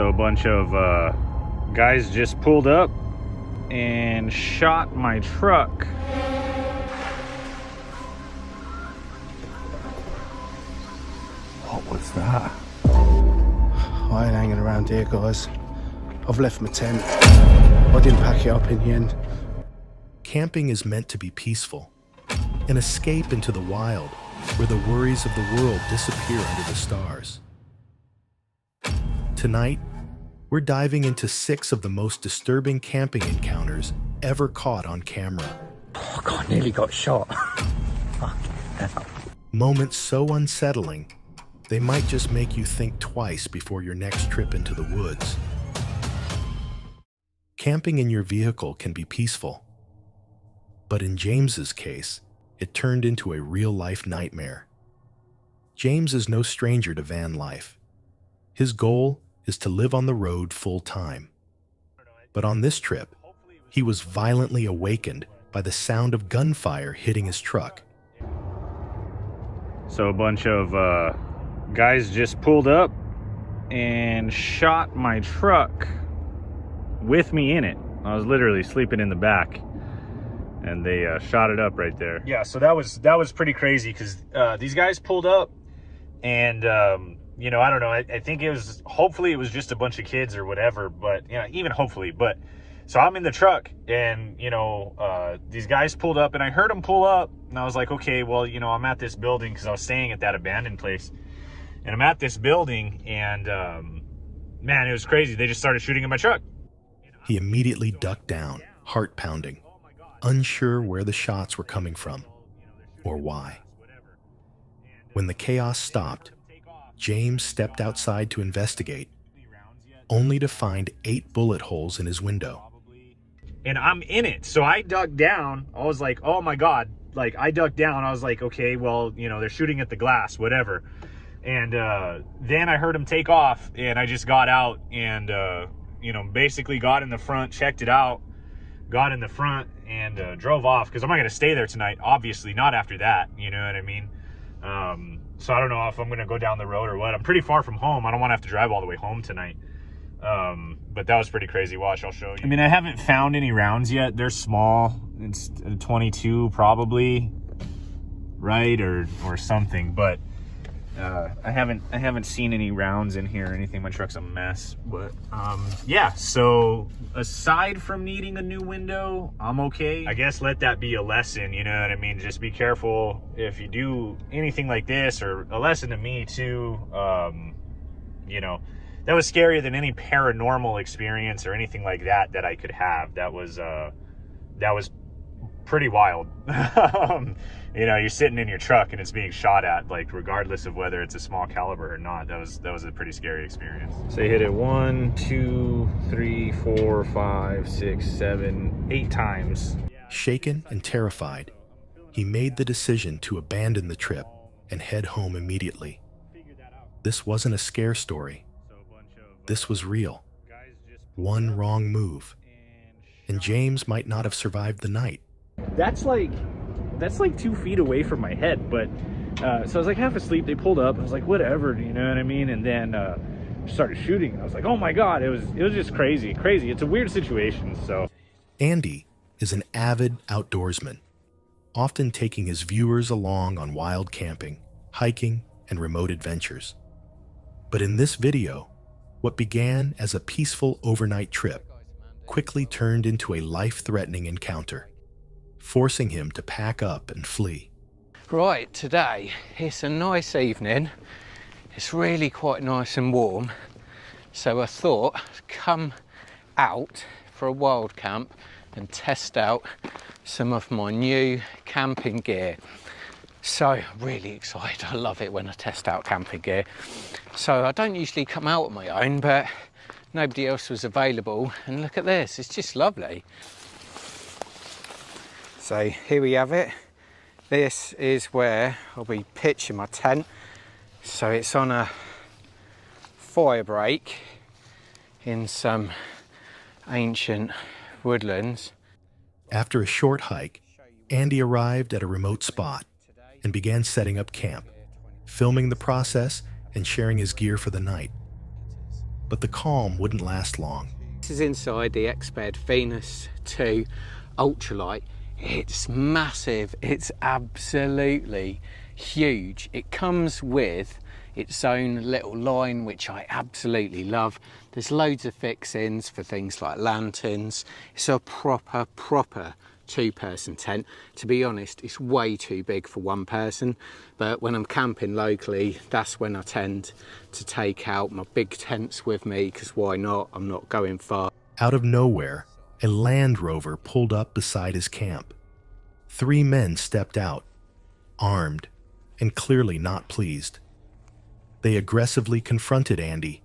So a bunch of guys just pulled up and shot my truck. What was that? I ain't hanging around here, guys. I've left my tent. I didn't pack it up in the end. Camping is meant to be peaceful, an escape into the wild where the worries of the world disappear under the stars. Tonight, we're diving into 6 of the most disturbing camping encounters ever caught on camera. Oh God, nearly got shot. Moments so unsettling, they might just make you think twice before your next trip into the woods. Camping in your vehicle can be peaceful, but in James's case, it turned into a real-life nightmare. James is no stranger to van life. His goal is to live on the road full-time. But on this trip, he was violently awakened by the sound of gunfire hitting his truck. So a bunch of guys just pulled up and shot my truck with me in it. I was literally sleeping in the back, and they shot it up right there. Yeah, so that was pretty crazy because these guys pulled up, and you know, I don't know. I think hopefully it was just a bunch of kids or whatever, but you know, even hopefully. But so I'm in the truck, and you know, these guys pulled up, and I heard them pull up, and I was like, okay, well, you know, I'm at this building because I was staying at that abandoned place, and I'm at this building, and man, it was crazy. They just started shooting at my truck. He immediately ducked down, heart pounding, unsure where the shots were coming from or why. When the chaos stopped, James stepped outside to investigate, only to find 8 bullet holes in his window. And I'm in it. So I ducked down. I was like, oh my God. Like, I ducked down. I was like, okay, well, you know, they're shooting at the glass, whatever. And then I heard them take off, and I just got out and, you know, basically got in the front, checked it out, got in the front, and drove off because I'm not going to stay there tonight. Obviously, not after that. You know what I mean? So I don't know if I'm going to go down the road or what. I'm pretty far from home. I don't want to have to drive all the way home tonight. But that was pretty crazy. Watch, I'll show you. I mean, I haven't found any rounds yet. They're small. It's 22 probably, right? Or something. But I haven't seen any rounds in here or anything. My truck's a mess. But yeah, so aside from needing a new window, I'm okay. I guess let that be a lesson, you know what I mean? Just be careful if you do anything like this, or a lesson to me too. You know, that was scarier than any paranormal experience or anything like that I could have. That was pretty wild. You know, you're sitting in your truck and it's being shot at, like, regardless of whether it's a small caliber or not. That was a pretty scary experience. So you hit it 1, 2, 3, 4, 5, 6, 7, 8 times. Shaken and terrified, he made the decision to abandon the trip and head home immediately. This wasn't a scare story. This was real. One wrong move, and James might not have survived the night. That's like 2 feet away from my head, but so I was like half asleep. They pulled up. I was like, whatever, you know what I mean? And then started shooting. I was like, oh my God, it was just crazy. It's a weird situation. So Andy is an avid outdoorsman, often taking his viewers along on wild camping, hiking, and remote adventures. But in this video, what began as a peaceful overnight trip quickly turned into a life-threatening encounter, forcing him to pack up and flee. Right, today it's a nice evening. It's really quite nice and warm. So I thought I'd come out for a wild camp and test out some of my new camping gear. So really excited. I love it when I test out camping gear. So I don't usually come out on my own, but nobody else was available. And look at this, it's just lovely. So here we have it. This is where I'll be pitching my tent. So it's on a fire break in some ancient woodlands. After a short hike, Andy arrived at a remote spot and began setting up camp, filming the process and sharing his gear for the night. But the calm wouldn't last long. This is inside the Exped Venus 2 Ultralight. It's massive, it's absolutely huge. It comes with its own little line, which I absolutely love. There's loads of fixings for things like lanterns. It's a proper two-person tent. To be honest, it's way too big for one person, but when I'm camping locally, that's when I tend to take out my big tents with me, because why not? I'm not going far. Out of nowhere, a Land Rover pulled up beside his camp. 3 men stepped out, armed and clearly not pleased. They aggressively confronted Andy,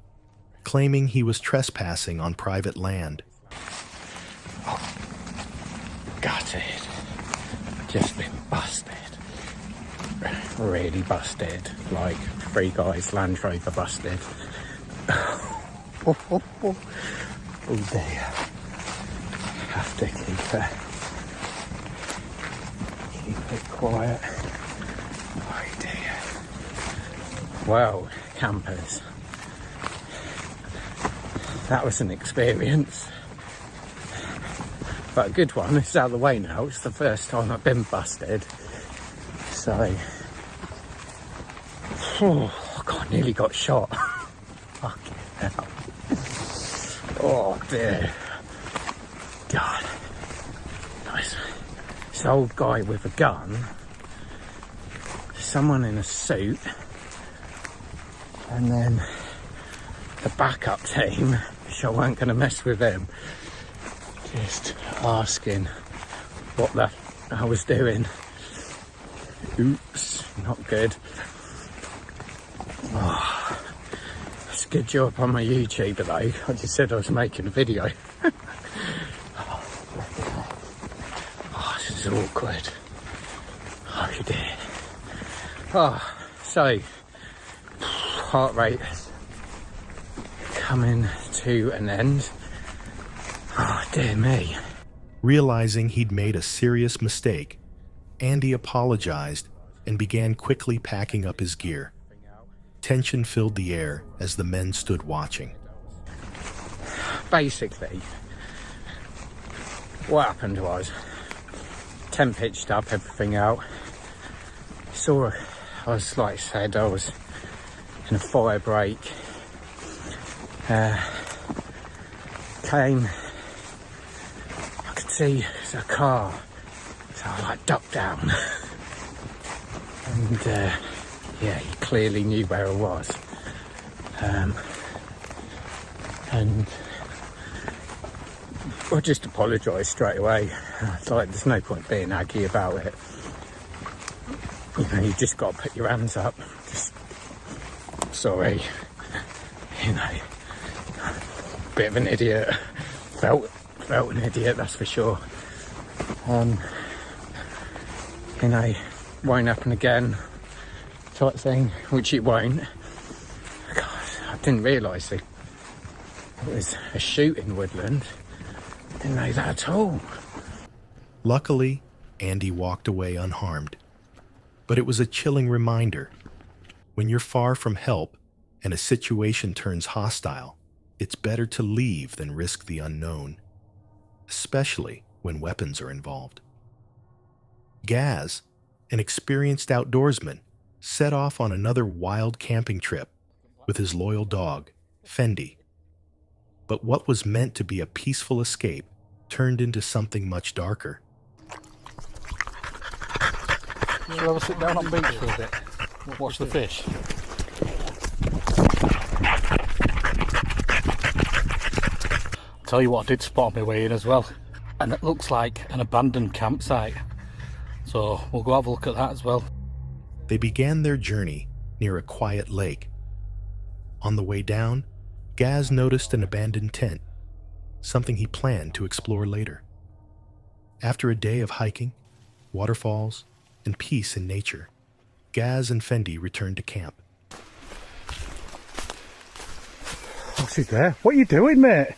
claiming he was trespassing on private land. Gutted. Just been busted. Really busted. Like 3 guys Land Rover busted. Oh dear. Have to keep it quiet. Oh dear. Well, campers, that was an experience, but a good one. It's out of the way now. It's the first time I've been busted, so God, nearly got shot. Fucking hell. Oh dear. God. Nice. This old guy with a gun, someone in a suit, and then the backup team, which I weren't going to mess with them, just asking what the I was doing. Oops, not good. Oh, it's a good job on my YouTuber though. I just said I was making a video. Oh, this is awkward. Oh dear. Oh, so heart rate coming to an end. Oh dear me. Realizing he'd made a serious mistake, Andy apologized and began quickly packing up his gear. Tension filled the air as the men stood watching. Basically, what happened was, tent pitched up, everything out. I was, like I said, I was in a fire break. Came, I could see a car, so I like ducked down. And yeah, he clearly knew where I was. And I just apologised straight away. It's like, there's no point being aggy about it. You know, you just got to put your hands up. Just, sorry. You know, bit of an idiot. Felt an idiot, that's for sure. You know, won't happen again, type thing, which it won't. God, I didn't realise it was a shoot in Woodland. Didn't know that at all. Luckily, Andy walked away unharmed. But it was a chilling reminder. When you're far from help and a situation turns hostile, it's better to leave than risk the unknown, especially when weapons are involved. Gaz, an experienced outdoorsman, set off on another wild camping trip with his loyal dog, Fendi. But what was meant to be a peaceful escape turned into something much darker. Shall we sit down on the beach for a bit? Watch the fish. Tell you what, I did spot on my way in as well, and it looks like an abandoned campsite, so we'll go have a look at that as well. They began their journey near a quiet lake. On the way down, Gaz noticed an abandoned tent, something he planned to explore later. After a day of hiking, waterfalls, and peace in nature, Gaz and Fendi returned to camp. Oh, she's there. What are you doing, mate?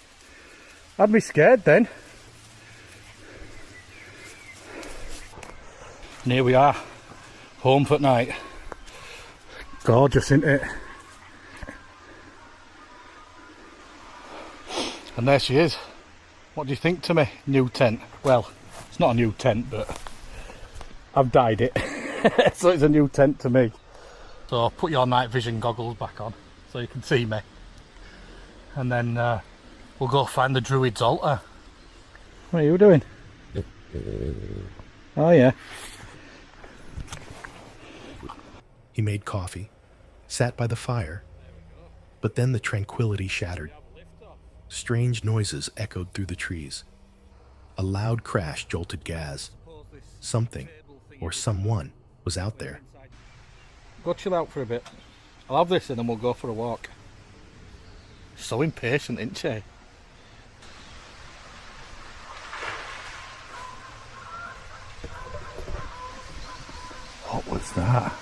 I'd be scared then. And here we are, home for night. Gorgeous, isn't it? And there she is. What do you think to me? New tent. Well, it's not a new tent, but I've dyed it. So it's a new tent to me. So put your night vision goggles back on so you can see me. And then we'll go find the Druid's altar. What are you doing? Oh yeah. He made coffee, sat by the fire, but then the tranquility shattered. Strange noises echoed through the trees. A loud crash jolted Gaz. Something, or someone, was out there. Go chill out for a bit. I'll have this and then we'll go for a walk. So impatient, isn't she? What was that?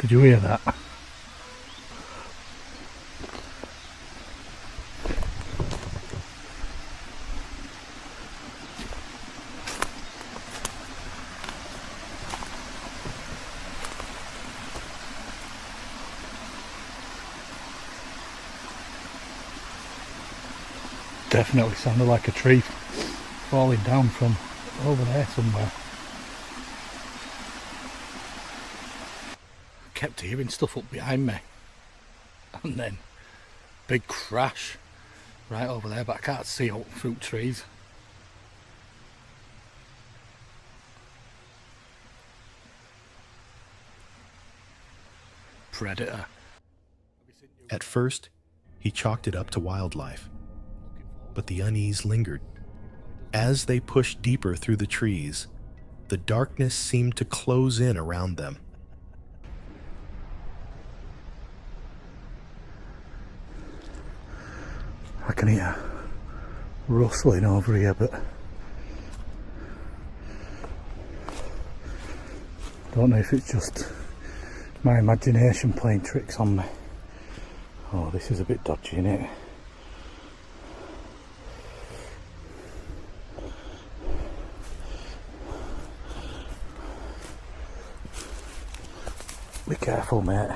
Did you hear that? Definitely sounded like a tree falling down from over there somewhere. Kept hearing stuff up behind me, and then big crash right over there, but I can't see out through trees. Predator. At first, he chalked it up to wildlife, but the unease lingered. As they pushed deeper through the trees, the darkness seemed to close in around them. I can hear rustling over here, but don't know if it's just my imagination playing tricks on me. Oh, this is a bit dodgy, innit? Be careful, mate.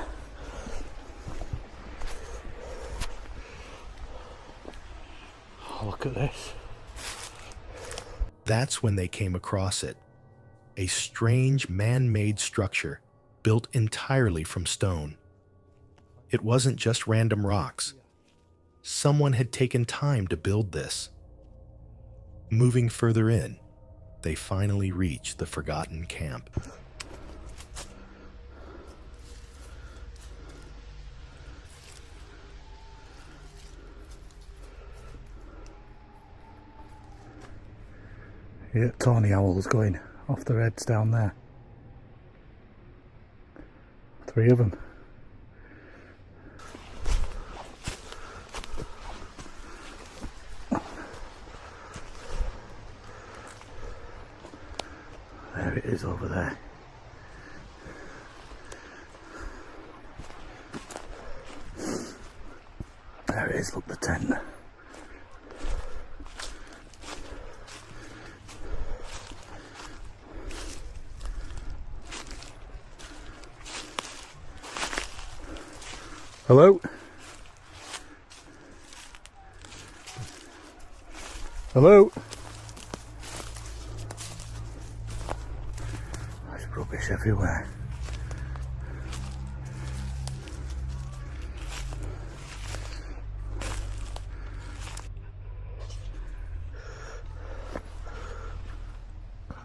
Oh, look at this. That's when they came across it. A strange man-made structure built entirely from stone. It wasn't just random rocks. Someone had taken time to build this. Moving further in, they finally reached the forgotten camp. Yeah, tawny owls going off their heads down there. 3 of them. There it is over there. There it is, look, the tent. Hello? Hello? There's rubbish everywhere.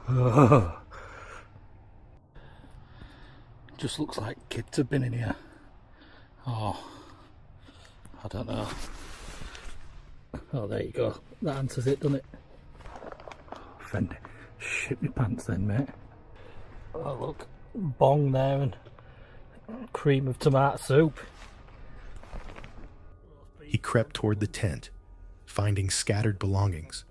Oh. Just looks like kids have been in here. Oh, I don't know. Oh, there you go. That answers it, doesn't it? Friend, shit me pants then, mate. Oh, look. Bong there and cream of tomato soup. He crept toward the tent, finding scattered belongings,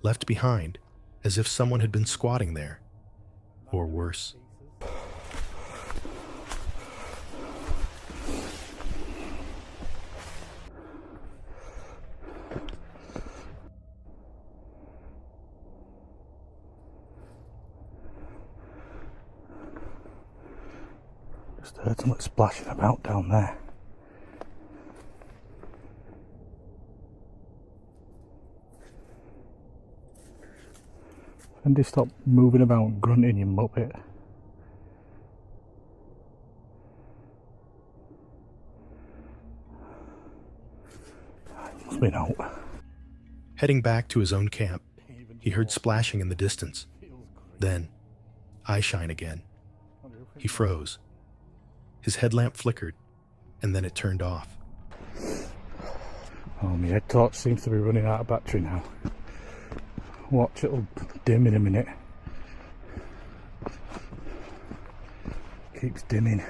left behind as if someone had been squatting there, or worse. Just heard something splashing about down there. And they stop moving about and grunting, you muppet. Must be out. Heading back to his own camp, he heard splashing in the distance. Then, eye shine again. He froze. His headlamp flickered, and then it turned off. Oh, my head torch seems to be running out of battery now. Watch, it'll dim in a minute. Keeps dimming.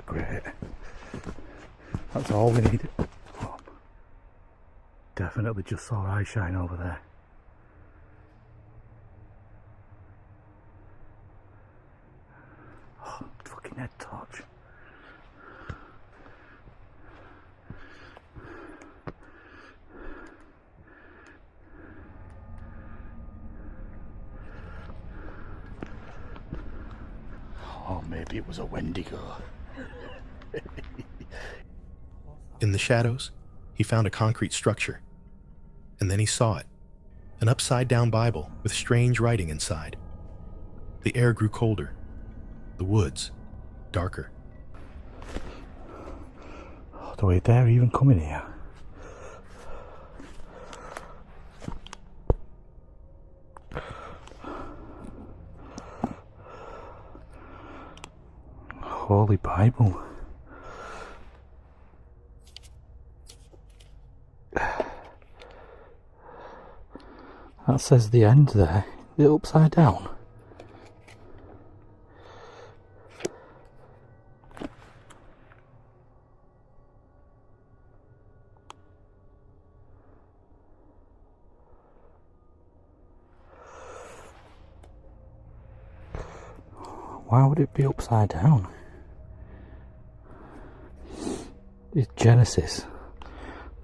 Great. That's all we need. Oh, definitely just saw eye shine over there. Oh, fucking head torch. Oh, maybe it was a Wendigo. In the shadows, he found a concrete structure. And then he saw it. An upside-down Bible with strange writing inside. The air grew colder. The woods, darker. Oh, do we dare even come in here? Holy Bible. That says the end there. Is it upside down? Why would it be upside down? It's Genesis,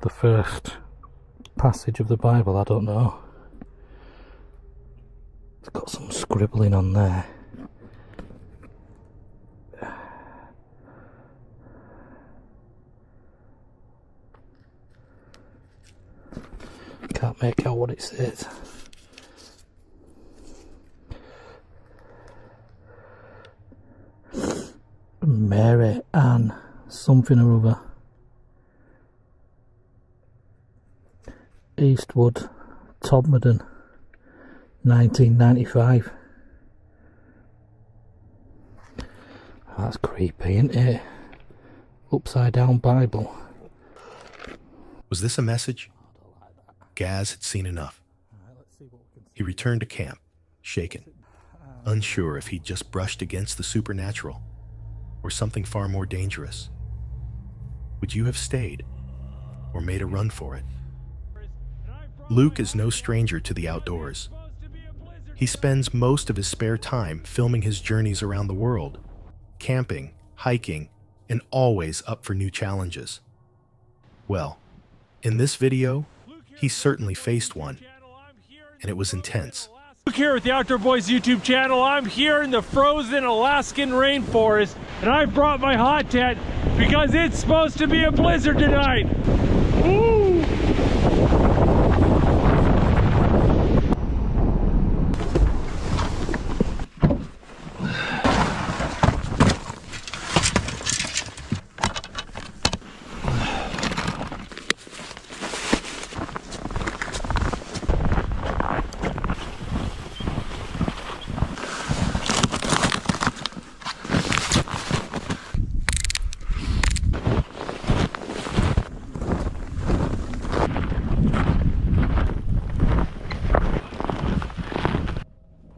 the first passage of the Bible, I don't know. It's got some scribbling on there. Can't make out what it says. Mary Ann something or other. Eastwood, Todmorden, 1995. That's creepy, isn't it? Upside down Bible. Was this a message? Gaz had seen enough. He returned to camp, shaken, unsure if he'd just brushed against the supernatural or something far more dangerous. Would you have stayed or made a run for it? Luke is no stranger to the outdoors. He spends most of his spare time filming his journeys around the world, camping, hiking, and always up for new challenges. Well, in this video, he certainly faced one, and it was intense. Luke here with the Outdoor Boys YouTube channel. I'm here in the frozen Alaskan rainforest, and I brought my hot tent because it's supposed to be a blizzard tonight. Woo!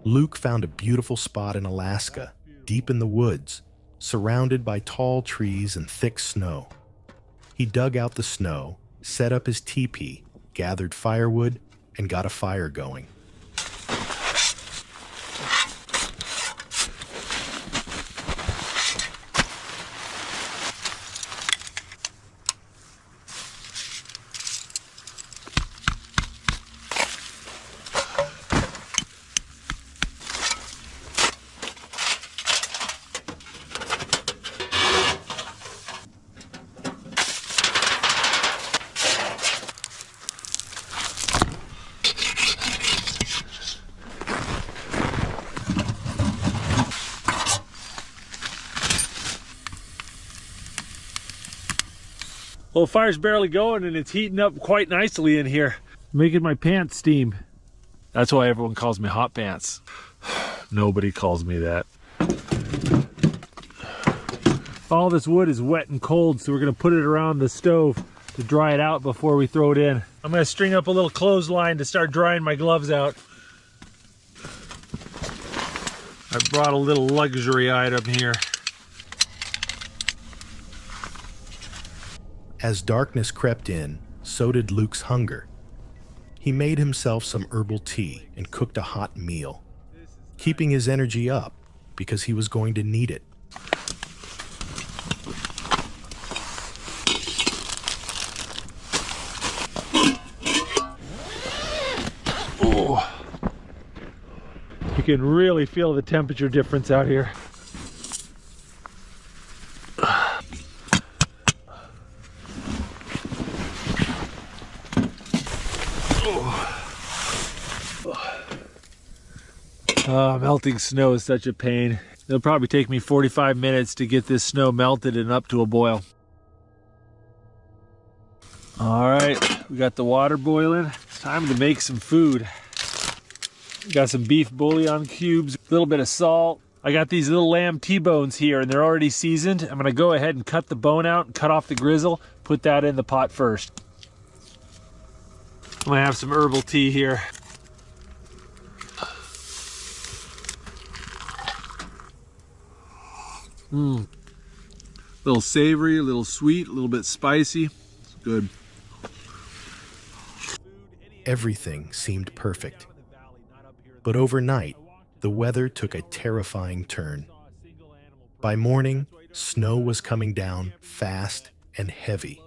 Luke found a beautiful spot in Alaska, deep in the woods, surrounded by tall trees and thick snow. He dug out the snow, set up his teepee, gathered firewood, and got a fire going. Well, the fire's barely going and it's heating up quite nicely in here. Making my pants steam. That's why everyone calls me Hot Pants. Nobody calls me that. All this wood is wet and cold, so we're gonna put it around the stove to dry it out before we throw it in. I'm gonna string up a little clothesline to start drying my gloves out. I brought a little luxury item here. As darkness crept in, so did Luke's hunger. He made himself some herbal tea and cooked a hot meal, keeping his energy up because he was going to need it. You can really feel the temperature difference out here. Melting snow is such a pain. It'll probably take me 45 minutes to get this snow melted and up to a boil. All right, we got the water boiling. It's time to make some food. Got some beef bouillon cubes, a little bit of salt. I got these little lamb T-bones here and they're already seasoned. I'm gonna go ahead and cut the bone out and cut off the grizzle, put that in the pot first. I'm gonna have some herbal tea here. A little savory, a little sweet, a little bit spicy. It's good. Everything seemed perfect. But overnight, the weather took a terrifying turn. By morning, snow was coming down fast and heavy.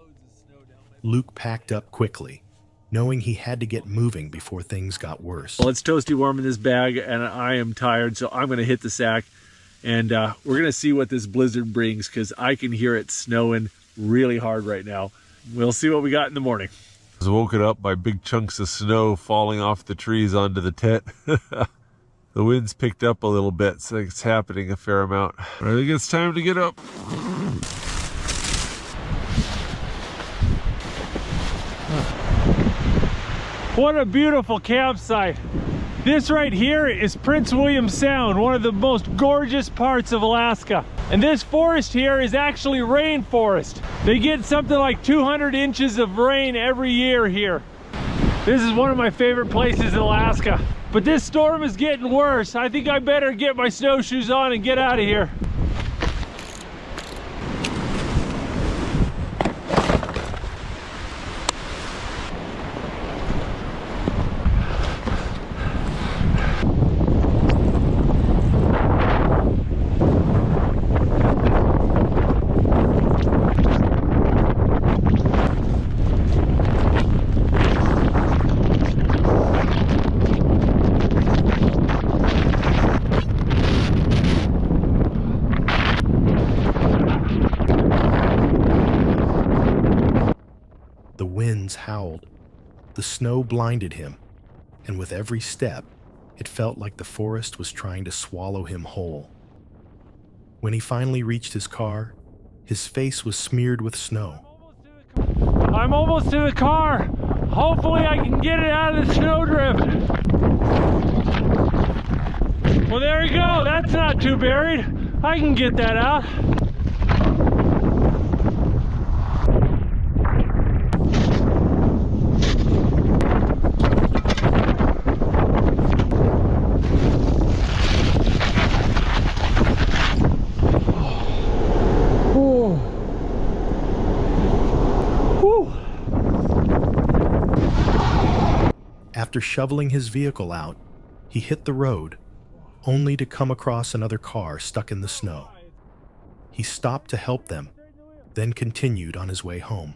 Luke packed up quickly, knowing he had to get moving before things got worse. Well, it's toasty warm in this bag and I am tired, so I'm gonna hit the sack and we're gonna see what this blizzard brings because I can hear it snowing really hard right now. We'll see what we got in the morning. I was woken up by big chunks of snow falling off the trees onto the tent. The wind's picked up a little bit, so it's happening a fair amount. I think it's time to get up. What a beautiful campsite. This right here is Prince William Sound, one of the most gorgeous parts of Alaska. And this forest here is actually rainforest. They get something like 200 inches of rain every year here. This is one of my favorite places in Alaska. But this storm is getting worse. I think I better get my snowshoes on and get out of here. Howled. The snow blinded him, and with every step, it felt like the forest was trying to swallow him whole. When he finally reached his car, his face was smeared with snow. I'm almost to the car. Hopefully I can get it out of the snowdrift. Well, there we go. That's not too buried. I can get that out. After shoveling his vehicle out, he hit the road, only to come across another car stuck in the snow. He stopped to help them, then continued on his way home.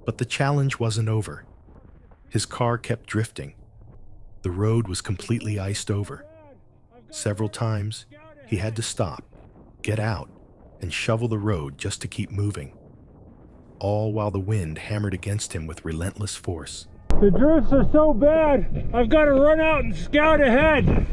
But the challenge wasn't over. His car kept drifting. The road was completely iced over. Several times, he had to stop, get out, and shovel the road just to keep moving, all while the wind hammered against him with relentless force. The drifts are so bad, I've got to run out and scout ahead.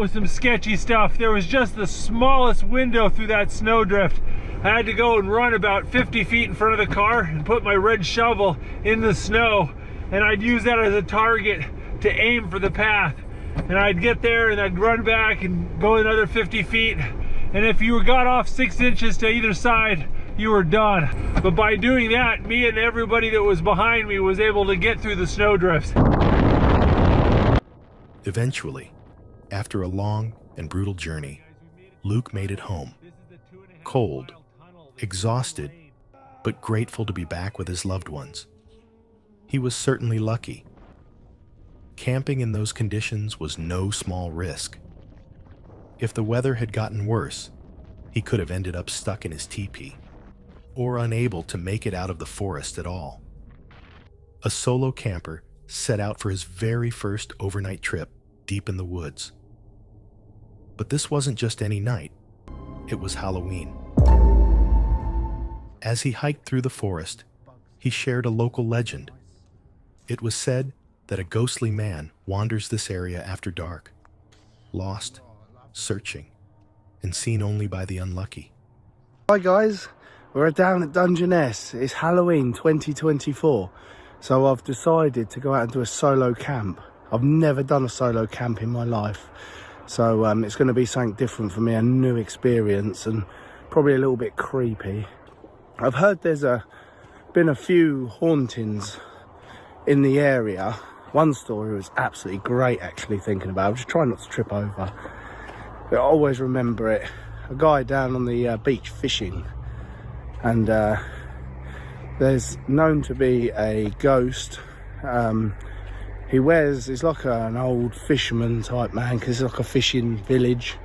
with some sketchy stuff. There was just the smallest window through that snowdrift. I had to go and run about 50 feet in front of the car and put my red shovel in the snow, and I'd use that as a target to aim for the path. And I'd get there and I'd run back and go another 50 feet. And if you got off 6 inches to either side, you were done. But by doing that, me and everybody that was behind me was able to get through the snowdrifts. Eventually, after a long and brutal journey, Luke made it home. Cold, exhausted, but grateful to be back with his loved ones. He was certainly lucky. Camping in those conditions was no small risk. If the weather had gotten worse, he could have ended up stuck in his teepee, or unable to make it out of the forest at all. A solo camper set out for his very first overnight trip deep in the woods. But this wasn't just any night, it was Halloween. As he hiked through the forest, he shared a local legend. It was said that a ghostly man wanders this area after dark, lost, searching, and seen only by the unlucky. Hi guys, we're down at Dungeness. It's Halloween 2024, so I've decided to go out and do a solo camp. I've never done a solo camp in my life, so it's going to be something different for me, a new experience, and probably a little bit creepy. I've heard there's been a few hauntings in the area. One story was absolutely great, actually, thinking about it. I'm just trying not to trip over, but I always remember it. A guy down on the beach fishing, and there's known to be a ghost. He's like an old fisherman type man, because it's like a fishing village,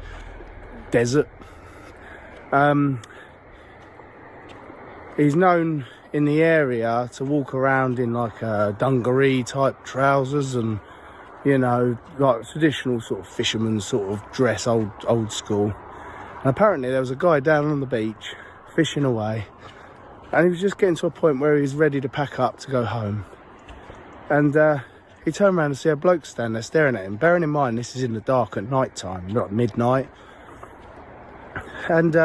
desert. He's known in the area to walk around in like dungaree type trousers, and you know, like traditional sort of fisherman sort of dress, old school. And apparently there was a guy down on the beach fishing away, and he was just getting to a point where he was ready to pack up to go home, and he turned around and see a bloke standing there staring at him. Bearing in mind this is in the dark at night time, not midnight. And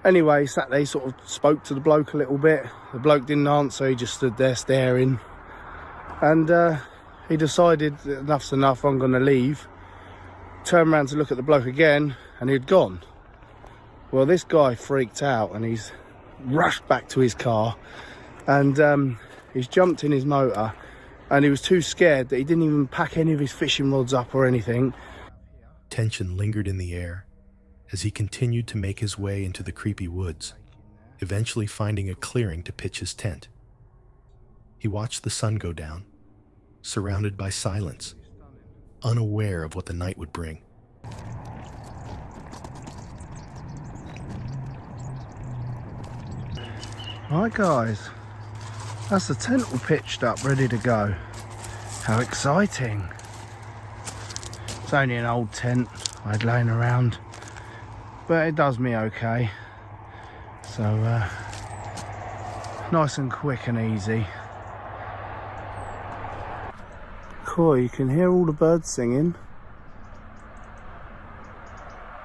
anyway, he sat there, he sort of spoke to the bloke a little bit. The bloke didn't answer, he just stood there staring. And he decided enough's enough, I'm going to leave. Turned around to look at the bloke again, and he'd gone. Well, this guy freaked out, and he's rushed back to his car, and he's jumped in his motor, and he was too scared that he didn't even pack any of his fishing rods up or anything. Tension lingered in the air as he continued to make his way into the creepy woods, eventually finding a clearing to pitch his tent. He watched the sun go down, surrounded by silence, unaware of what the night would bring. Right guys, that's the tent all pitched up, ready to go. How exciting. It's only an old tent I had laying around, but it does me okay. So nice and quick and easy. Cool, you can hear all the birds singing.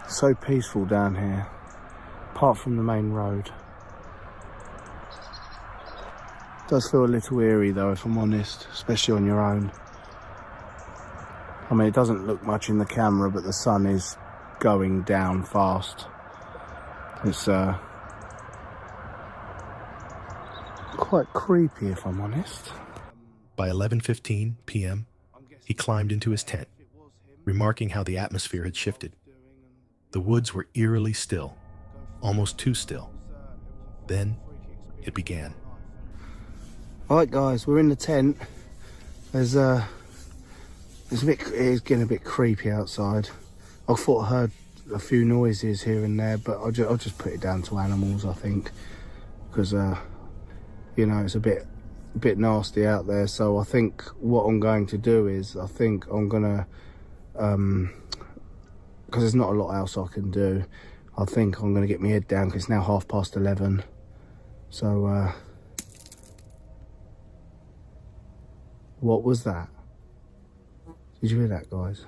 So peaceful down here, apart from the main road. Does feel a little eerie though, if I'm honest, especially on your own. I mean, it doesn't look much in the camera, but the sun is going down fast. It's quite creepy, if I'm honest. By 11:15 p.m., he climbed into his tent, remarking how the atmosphere had shifted. The woods were eerily still, almost too still. Then it began. Alright guys, we're in the tent. It's getting a bit creepy outside. I thought I heard a few noises here and there, but I'll just put it down to animals, I think, because you know, it's a bit nasty out there. So I think what I'm going to do is, I think I'm gonna because there's not a lot else I can do, I think I'm gonna get my head down, because it's now 11:30. So what was that? Did you hear that, guys?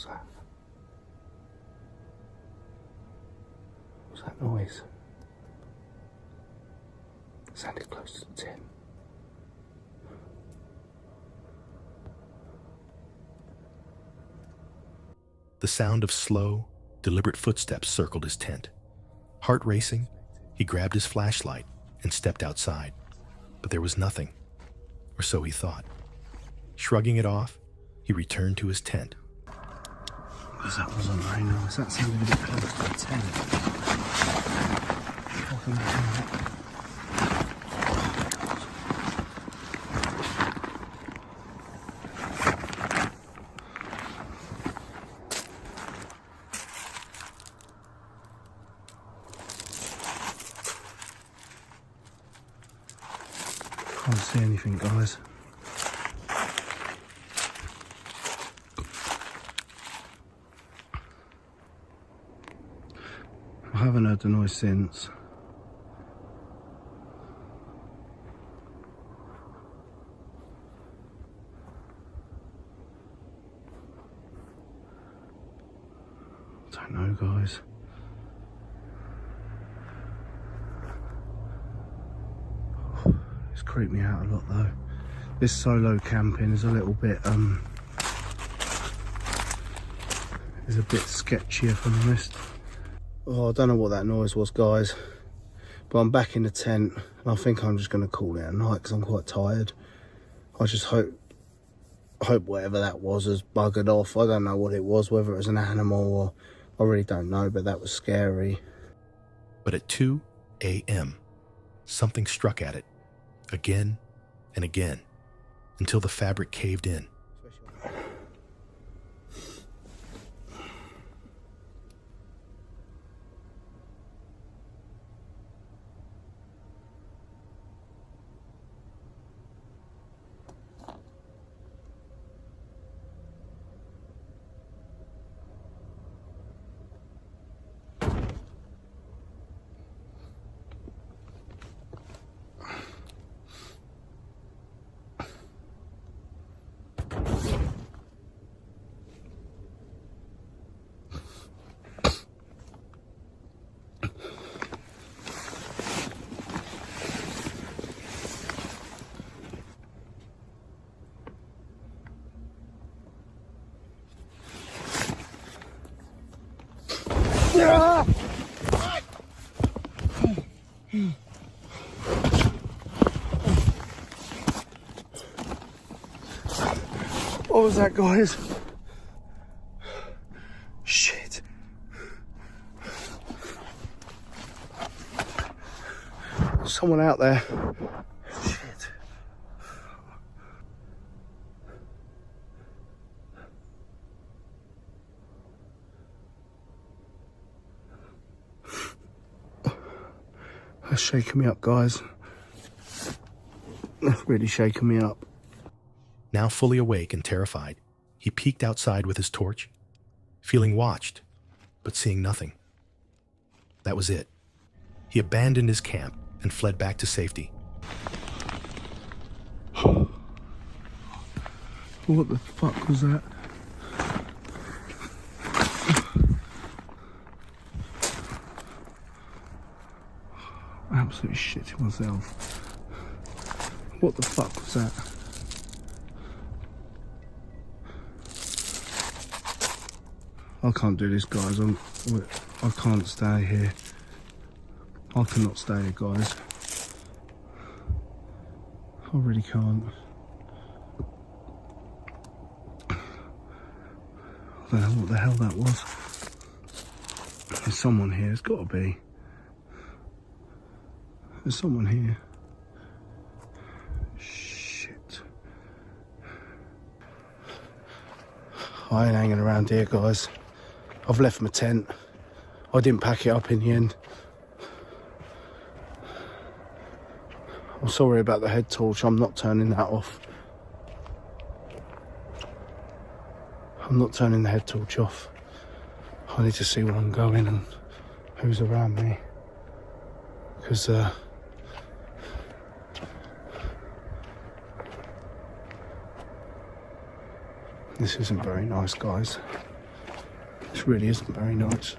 What's that? What's that noise? It sounded close to the tent. The sound of slow, deliberate footsteps circled his tent. Heart racing, he grabbed his flashlight and stepped outside. But there was nothing, or so he thought. Shrugging it off, he returned to his tent. Because that wasn't very nice. That sounded a bit close to the tent. Can't see anything, guys. I haven't heard the noise since. I don't know, guys. It's creeped me out a lot though. This solo camping is a little bit is a bit sketchy, if I'm honest. Oh, I don't know what that noise was, guys, but I'm back in the tent and I think I'm just going to call it a night because I'm quite tired. I just hope whatever that was has buggered off. I don't know what it was, whether it was an animal or I really don't know, but that was scary. But at 2 a.m., something struck at it, again and again, until the fabric caved in. What was that, guys? Shit. There's someone out there. Shit. That's shaking me up, guys. That's really shaking me up. Now fully awake and terrified, he peeked outside with his torch, feeling watched, but seeing nothing. That was it. He abandoned his camp and fled back to safety. What the fuck was that? I absolutely shitting myself. What the fuck was that? I can't do this, guys. I can't stay here. I cannot stay here, guys. I really can't. I don't know what the hell that was. There's someone here. There's got to be. There's someone here. Shit. I ain't hanging around here, guys. I've left my tent. I didn't pack it up in the end. I'm sorry about the head torch. I'm not turning that off. I'm not turning the head torch off. I need to see where I'm going and who's around me. Because, this isn't very nice, guys. This really isn't very nice.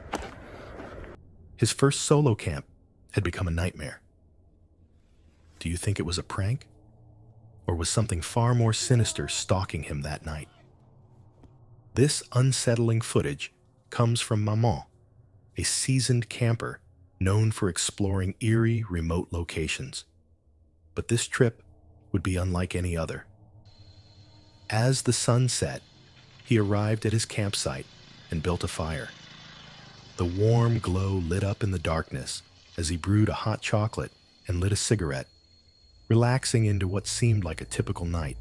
His first solo camp had become a nightmare. Do you think it was a prank? Or was something far more sinister stalking him that night? This unsettling footage comes from Maman, a seasoned camper known for exploring eerie, remote locations. But this trip would be unlike any other. As the sun set, he arrived at his campsite and built a fire. The warm glow lit up in the darkness as he brewed a hot chocolate and lit a cigarette, relaxing into what seemed like a typical night.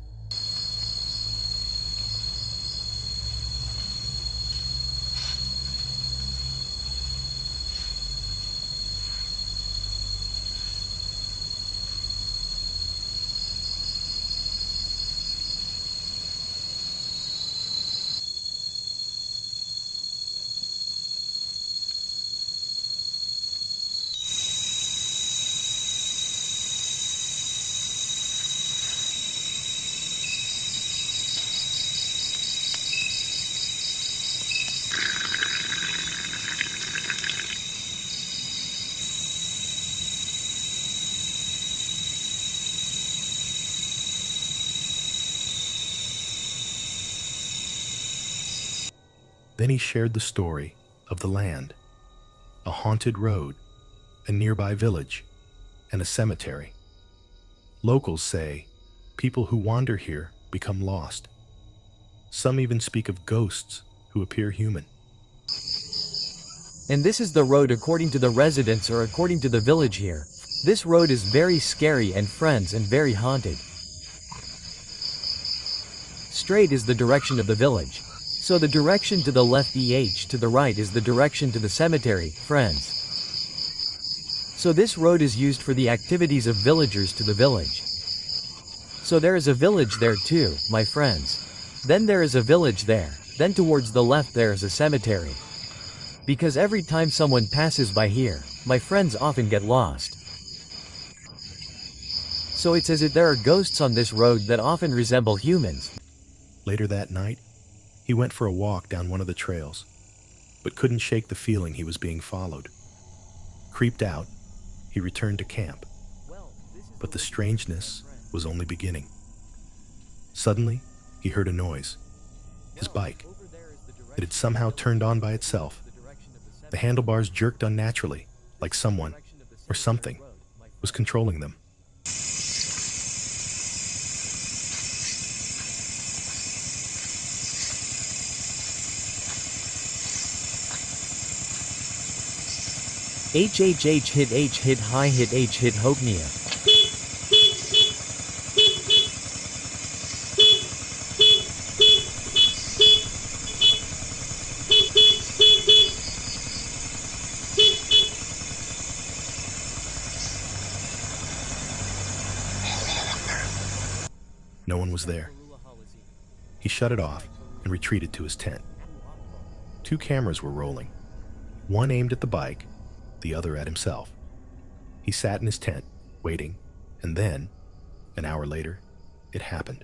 Then he shared the story of the land, a haunted road, a nearby village, and a cemetery. Locals say people who wander here become lost. Some even speak of ghosts who appear human. And this is the road according to the residents or according to the village here. This road is very scary and friends and very haunted. Straight is the direction of the village. So the direction to the left to the right is the direction to the cemetery, friends. So this road is used for the activities of villagers to the village. So there is a village there too, my friends. Then there is a village there, then towards the left there is a cemetery. Because every time someone passes by here, my friends often get lost. So it's as if there are ghosts on this road that often resemble humans. Later that night, he went for a walk down one of the trails, but couldn't shake the feeling he was being followed. Creeped out, he returned to camp. But the strangeness was only beginning. Suddenly, he heard a noise. His bike. It had somehow turned on by itself. The handlebars jerked unnaturally, like someone, or something, was controlling them. H hit high hit H hit Hopnia. No one was there. He shut it off and retreated to his tent. 2 cameras were rolling, one aimed at the bike, the other at himself. He sat in his tent, waiting, and then, an hour later, it happened.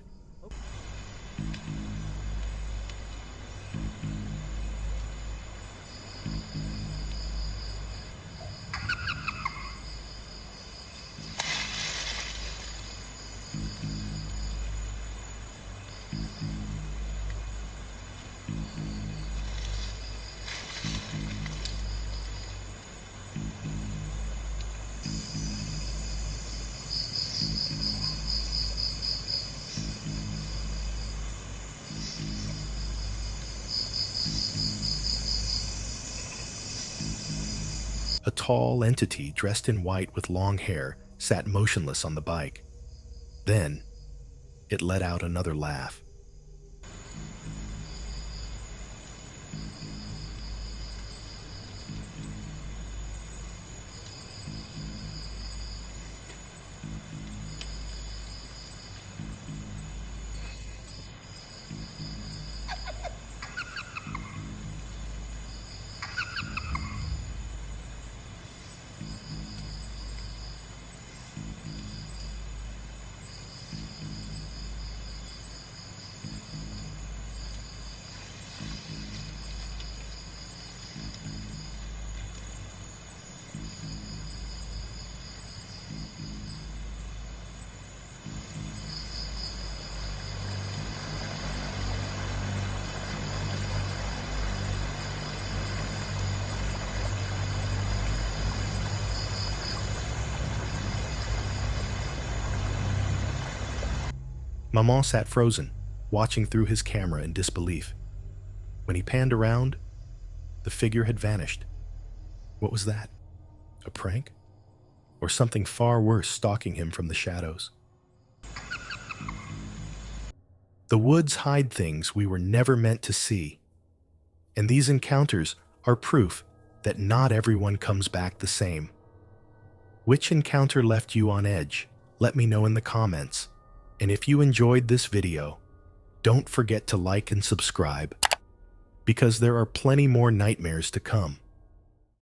A tall entity dressed in white with long hair sat motionless on the bike. Then, it let out another laugh. Maman sat frozen, watching through his camera in disbelief. When he panned around, the figure had vanished. What was that? A prank? Or something far worse stalking him from the shadows? The woods hide things we were never meant to see, and these encounters are proof that not everyone comes back the same. Which encounter left you on edge? Let me know in the comments. And if you enjoyed this video, don't forget to like and subscribe, because there are plenty more nightmares to come.